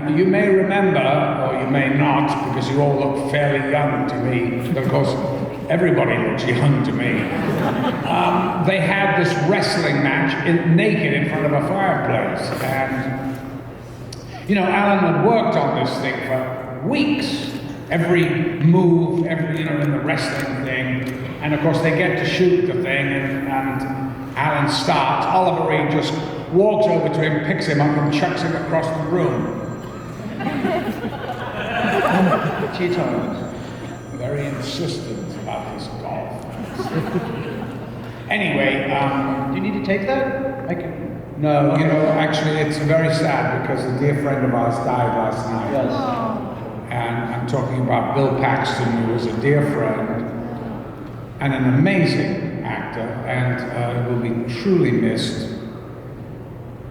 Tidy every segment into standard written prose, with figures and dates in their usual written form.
And you may remember, or you may not, because you all look fairly young to me, but of course, everybody looks young to me. They had this wrestling match naked in front of a fireplace. And, you know, Alan had worked on this thing for weeks. Every move, in the wrestling thing. And of course, they get to shoot the thing, and Alan starts. Oliver Reed just walks over to him, picks him up, and chucks him across the room. Very insistent about his golf. Anyway, do you need to take that? I can. No, actually, it's very sad because a dear friend of ours died last night. Yes. And I'm talking about Bill Paxton, who was a dear friend and an amazing actor, and will be truly missed.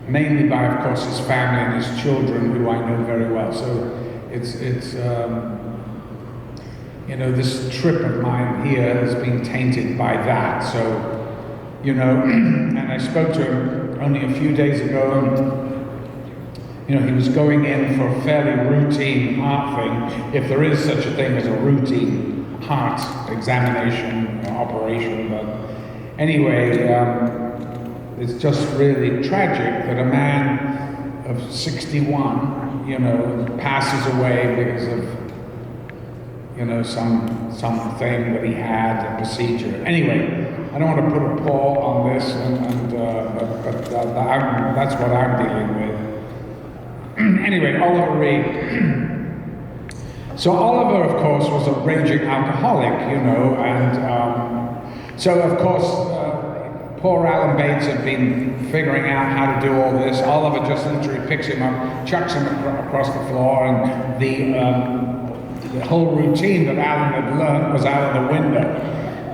Mainly by, of course, his family and his children, who I know very well. So it's this trip of mine here has been tainted by that. So, and I spoke to him only a few days ago, and, he was going in for a fairly routine heart thing, if there is such a thing as a routine heart examination or operation. But anyway, it's just really tragic that a man of 61, passes away because of, something that he had, a procedure. Anyway, I don't want to put a pall on this, but that's what I'm dealing with. Anyway, Oliver Reed. So Oliver, of course, was a raging alcoholic, and so of course, poor Alan Bates had been figuring out how to do all this. Oliver just literally picks him up, chucks him across the floor, and the whole routine that Alan had learned was out of the window.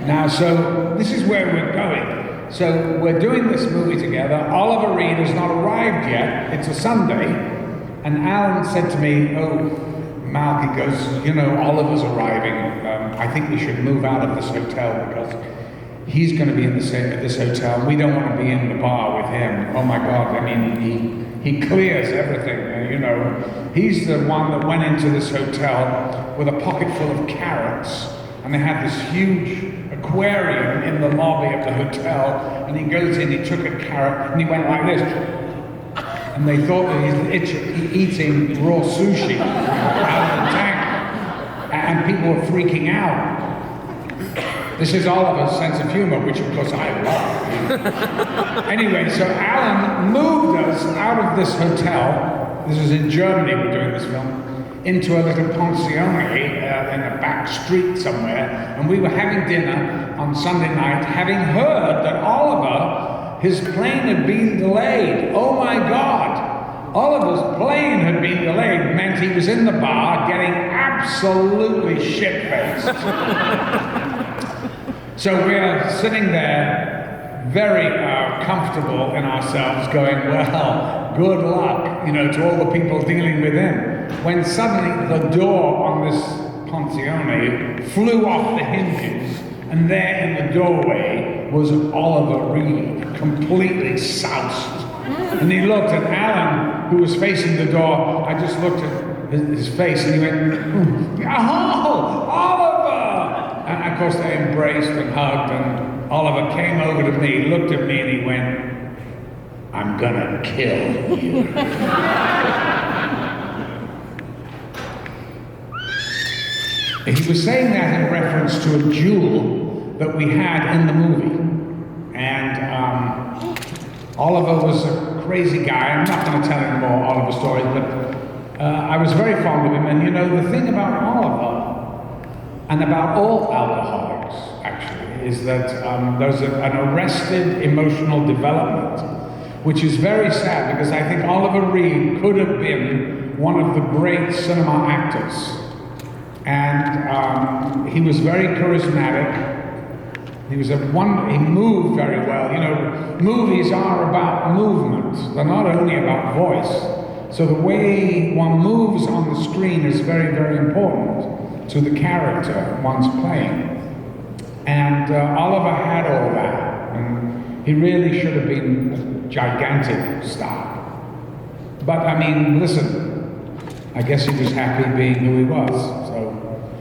Now, so this is where we're going. So we're doing this movie together. Oliver Reed has not arrived yet. It's a Sunday. And Alan said to me, Mal, he goes, Oliver's arriving. I think we should move out of this hotel because he's going to be at this hotel. We don't want to be in the bar with him. Oh my God, I mean, he clears everything, He's the one that went into this hotel with a pocket full of carrots, and they had this huge aquarium in the lobby of the hotel, and he goes in, he took a carrot, and he went like this. And they thought that he's eating raw sushi out of the tank, and people were freaking out. This is Oliver's sense of humor, which of course I love. Anyway, so Alan moved us out of this hotel. This is in Germany, we're doing this film, into a little pensione in a back street somewhere. And we were having dinner on Sunday night, having heard that Oliver, his plane had been delayed. Oh my God! Oliver's plane had been delayed, meant he was in the bar getting absolutely shit-faced. So we're sitting there, very comfortable in ourselves, going, well, good luck, to all the people dealing with him. When suddenly the door on this pensione flew off the hinges, and there in the doorway was Oliver Reed, completely soused. And he looked at Alan, who was facing the door. I just looked at his face, and he went, oh, Oliver! And of course they embraced and hugged, and Oliver came over to me, looked at me, and he went, I'm gonna kill you. He was saying that in reference to a duel that we had in the movie. And Oliver was a crazy guy. I'm not going to tell you more Oliver stories, but I was very fond of him. And the thing about Oliver, and about all alcoholics, actually, is that there's an arrested emotional development, which is very sad, because I think Oliver Reed could have been one of the great cinema actors. And he was very charismatic. He moved very well. Movies are about movement. They're not only about voice. So the way one moves on the screen is very, very important to the character one's playing. And Oliver had all that. And he really should have been a gigantic star. But I mean, listen, I guess he was happy being who he was. So,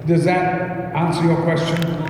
does that answer your question?